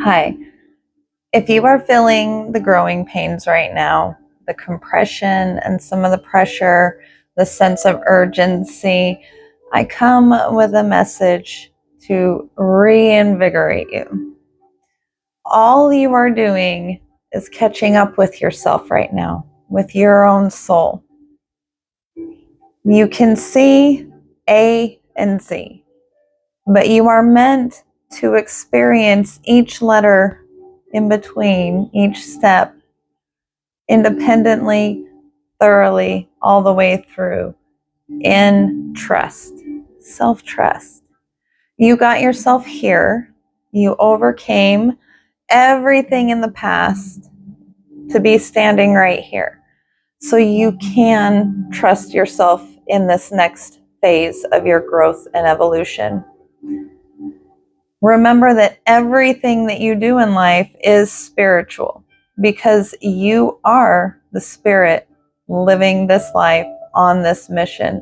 Hi. If you are feeling the growing pains right now, the compression and some of the pressure, the sense of urgency, I come with a message to reinvigorate you. All you are doing is catching up with yourself right now, with your own soul. You can see A and Z, but you are meant to experience each letter in between, each step, independently, thoroughly, all the way through, in trust, self-trust. You got yourself here. You overcame everything in the past to be standing right here. So you can trust yourself in this next phase of your growth and evolution. Remember that everything that you do in life is spiritual because you are the spirit living this life on this mission.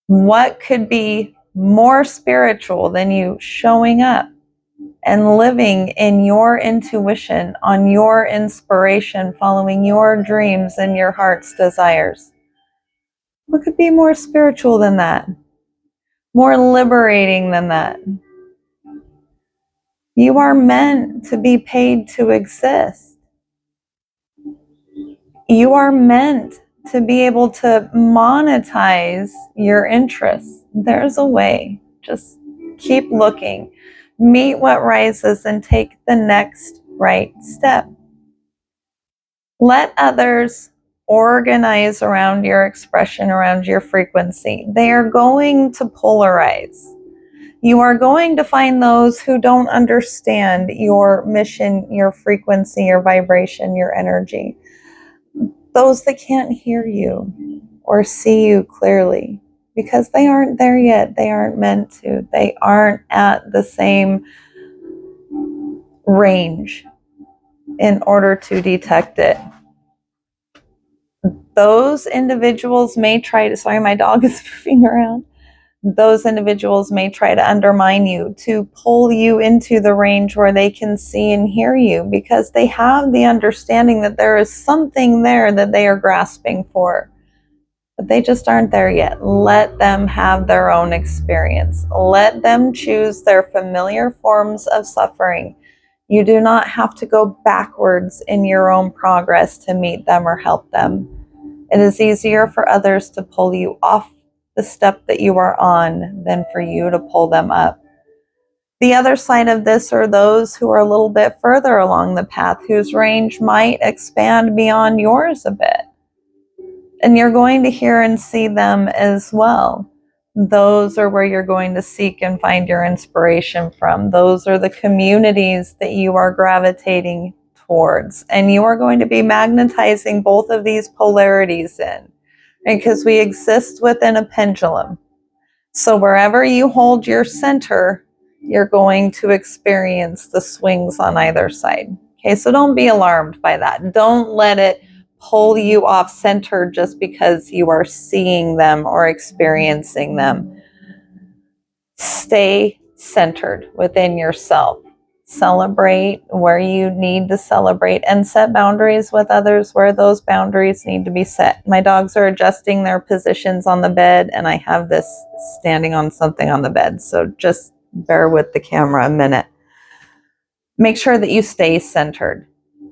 What could be more spiritual than you showing up and living in your intuition, on your inspiration, following your dreams and your heart's desires? What could be more spiritual than that? More liberating than that? You are meant to be paid to exist. You are meant to be able to monetize your interests. There's a way. Just keep looking. Meet what rises and take the next right step. Let others organize around your expression, around your frequency. They are going to polarize. You are going to find those who don't understand your mission, your frequency, your vibration, your energy. Those that can't hear you or see you clearly because they aren't there yet. They aren't meant to. They aren't at the same range in order to detect it. Those individuals may try to, sorry, my dog is moving around. Those individuals may try to undermine you, to pull you into the range where they can see and hear you because they have the understanding that there is something there that they are grasping for, but they just aren't there yet. Let them have their own experience. Let them choose their familiar forms of suffering. You do not have to go backwards in your own progress to meet them or help them. It is easier for others to pull you off the step that you are on than for you to pull them up. The other side of this are those who are a little bit further along the path, whose range might expand beyond yours a bit. And you're going to hear and see them as well. Those are where you're going to seek and find your inspiration from. Those are the communities that you are gravitating towards. And you are going to be magnetizing both of these polarities in. Because we exist within a pendulum. So wherever you hold your center, you're going to experience the swings on either side. Okay, so don't be alarmed by that. Don't let it pull you off center just because you are seeing them or experiencing them. Stay centered within yourself. Celebrate where you need to celebrate and set boundaries with others where those boundaries need to be set. My dogs are adjusting their positions on the bed and I have this standing on something on the bed. So just bear with the camera a minute. Make sure that you stay centered,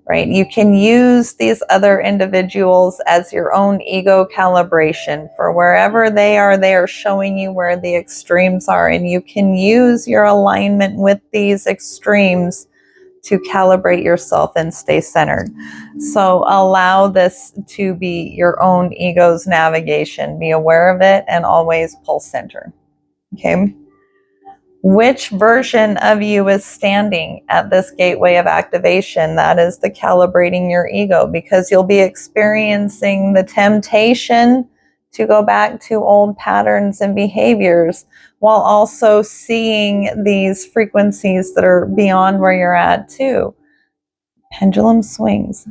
right? You can use these other individuals as your own ego calibration for wherever they are showing you where the extremes are, and you can use your alignment with these extremes to calibrate yourself and stay centered. So allow this to be your own ego's navigation. Be aware of it and always pull center. Okay? Which version of you is standing at this gateway of activation? That is the calibrating your ego, because you'll be experiencing the temptation to go back to old patterns and behaviors while also seeing these frequencies that are beyond where you're at too. Pendulum swings.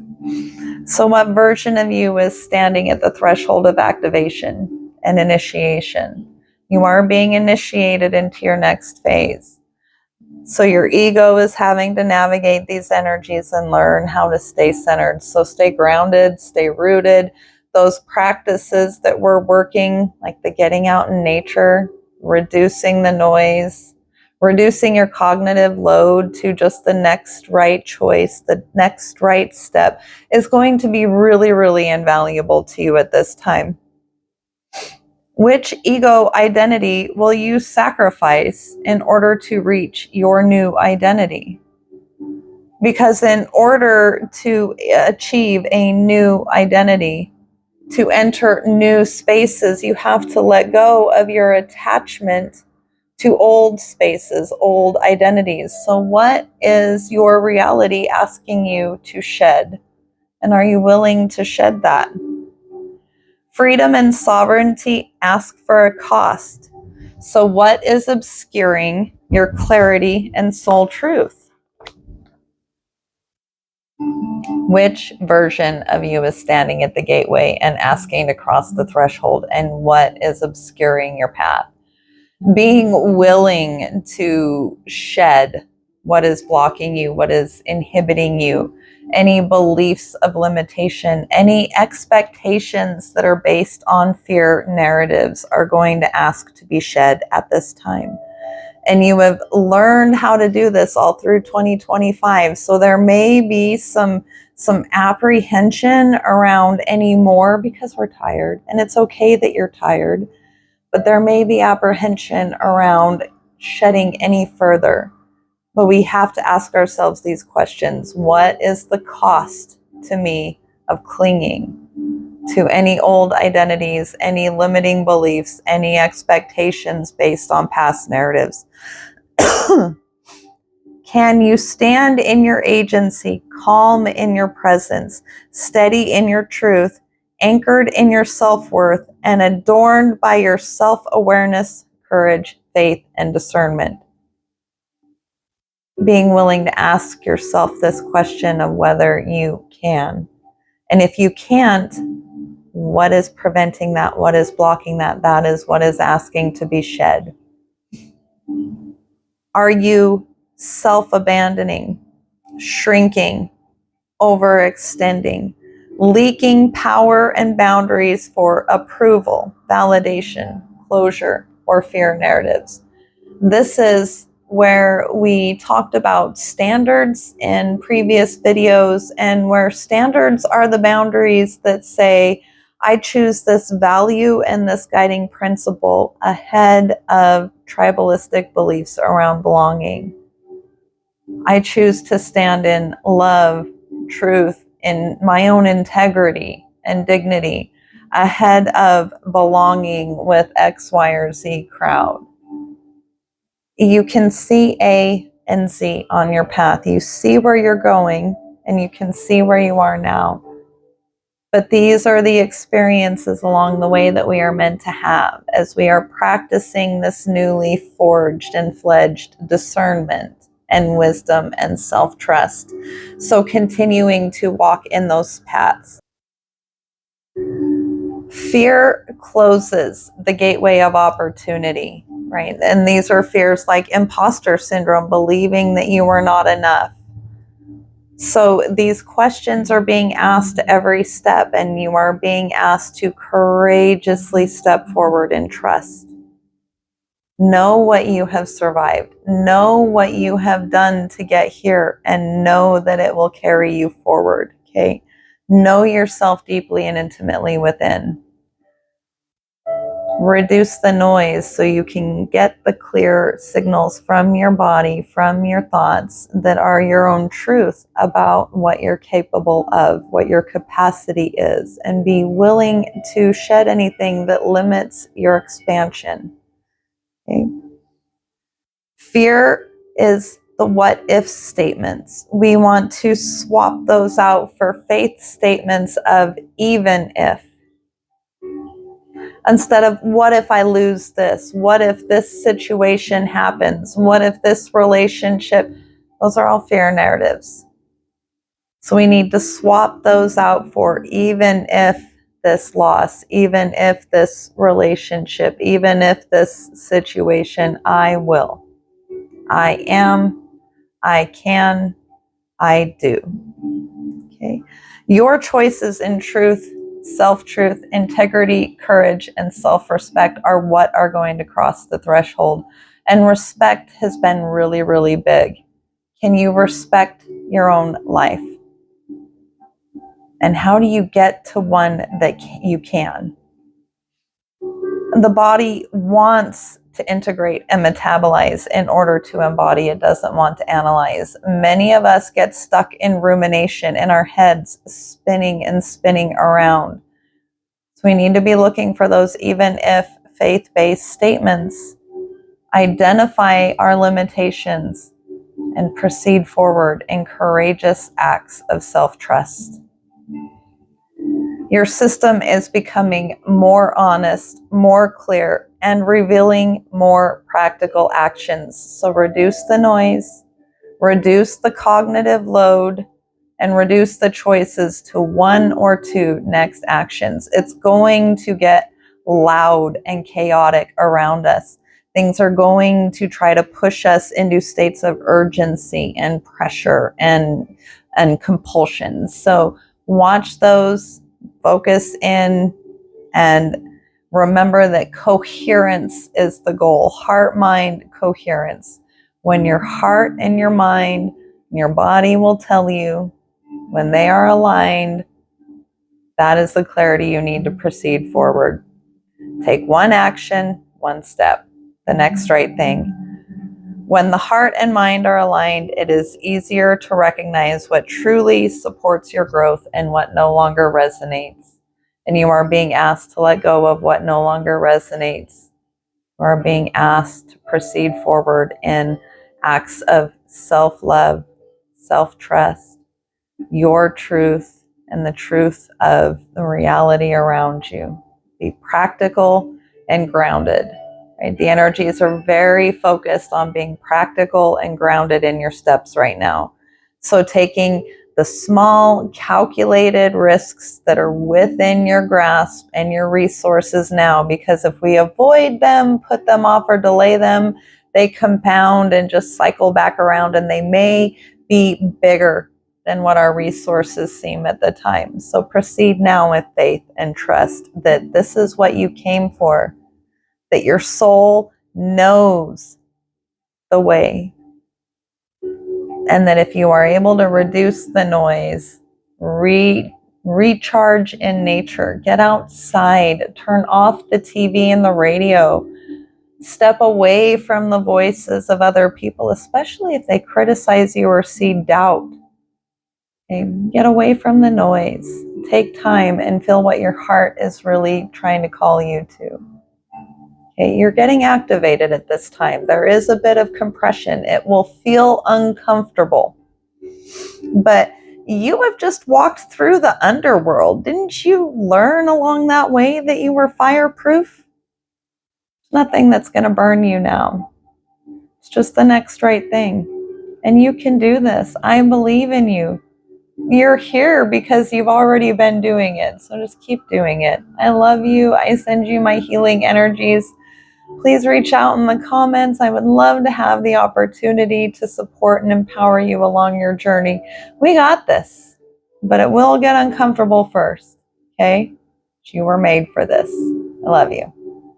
So what version of you is standing at the threshold of activation and initiation? You are being initiated into your next phase. So your ego is having to navigate these energies and learn how to stay centered. So stay grounded, stay rooted. Those practices that we're working, like the getting out in nature, reducing the noise, reducing your cognitive load to just the next right choice, the next right step, is going to be really, really invaluable to you at this time. Which ego identity will you sacrifice in order to reach your new identity? Because in order to achieve a new identity, to enter new spaces, you have to let go of your attachment to old spaces, old identities. So, what is your reality asking you to shed? And are you willing to shed that? Freedom and sovereignty ask for a cost. So, what is obscuring your clarity and soul truth? Which version of you is standing at the gateway and asking to cross the threshold? And what is obscuring your path? Being willing to shed what is blocking you, what is inhibiting you, any beliefs of limitation, any expectations that are based on fear narratives are going to ask to be shed at this time. And you have learned how to do this all through 2025. So there may be some apprehension around any more because we're tired, and it's okay that you're tired, but there may be apprehension around shedding any further. But we have to ask ourselves these questions. What is the cost to me of clinging to any old identities, any limiting beliefs, any expectations based on past narratives? Can you stand in your agency, calm in your presence, steady in your truth, anchored in your self-worth, and adorned by your self-awareness, courage, faith, and discernment? Being willing to ask yourself this question of whether you can. And if you can't, what is preventing that? What is blocking that? That is what is asking to be shed. Are you self-abandoning, shrinking, overextending, leaking power and boundaries for approval, validation, closure, or fear narratives? This is where we talked about standards in previous videos, and where standards are the boundaries that say, I choose this value and this guiding principle ahead of tribalistic beliefs around belonging. I choose to stand in love, truth, in my own integrity and dignity ahead of belonging with X, Y, or Z crowd. You can see A and Z on your path. You see where you're going, and you can see where you are now. But these are the experiences along the way that we are meant to have as we are practicing this newly forged and fledged discernment and wisdom and self-trust. So continuing to walk in those paths. Fear closes the gateway of opportunity, right? And these are fears like imposter syndrome, believing that you are not enough. So these questions are being asked every step, and you are being asked to courageously step forward and trust. Know what you have survived. Know what you have done to get here, and know that it will carry you forward, okay? Know yourself deeply and intimately within. Reduce the noise so you can get the clear signals from your body, from your thoughts that are your own truth about what you're capable of, what your capacity is, and be willing to shed anything that limits your expansion. Okay? Fear is the what if statements. We want to swap those out for faith statements of even if. Instead of, what if I lose this? What if this situation happens? What if this relationship? Those are all fear narratives. So we need to swap those out for, even if this loss, even if this relationship, even if this situation, I will. I am, I can, I do. Okay. Your choices in truth, self-truth, integrity, courage, and self-respect are what are going to cross the threshold. And respect has been really, really big. Can you respect your own life? And how do you get to one that you can? The body wants to integrate and metabolize in order to embody. It doesn't want to analyze. Many of us get stuck in rumination in our heads, spinning and spinning around. So we need to be looking for those, even if faith-based statements. Identify our limitations and proceed forward in courageous acts of self-trust. Your system is becoming more honest, more clear, and revealing more practical actions. So reduce the noise, reduce the cognitive load, and reduce the choices to one or two next actions. It's going to get loud and chaotic around us. Things are going to try to push us into states of urgency and pressure and compulsion. So watch those, focus in, and remember that coherence is the goal. Heart-mind coherence. When your heart and your mind and your body will tell you when they are aligned, that is the clarity you need to proceed forward. Take one action, one step, the next right thing. When the heart and mind are aligned, it is easier to recognize what truly supports your growth and what no longer resonates. And you are being asked to let go of what no longer resonates. You are being asked to proceed forward in acts of self-love, self-trust, your truth, and the truth of the reality around you. Be practical and grounded. Right? The energies are very focused on being practical and grounded in your steps right now. So taking the small, calculated risks that are within your grasp and your resources now, because if we avoid them, put them off, or delay them, they compound and just cycle back around, and they may be bigger than what our resources seem at the time. So proceed now with faith and trust that this is what you came for, that your soul knows the way, and that if you are able to reduce the noise, recharge in nature, get outside, turn off the TV and the radio, step away from the voices of other people, especially if they criticize you or seed doubt. Okay, get away from the noise. Take time and feel what your heart is really trying to call you to. Okay, you're getting activated at this time. There is a bit of compression. It will feel uncomfortable. But you have just walked through the underworld. Didn't you learn along that way that you were fireproof? Nothing that's going to burn you now. It's just the next right thing. And you can do this. I believe in you. You're here because you've already been doing it. So just keep doing it. I love you. I send you my healing energies. Please reach out in the comments. I would love to have the opportunity to support and empower you along your journey. We got this, but it will get uncomfortable first, okay? You were made for this. I love you.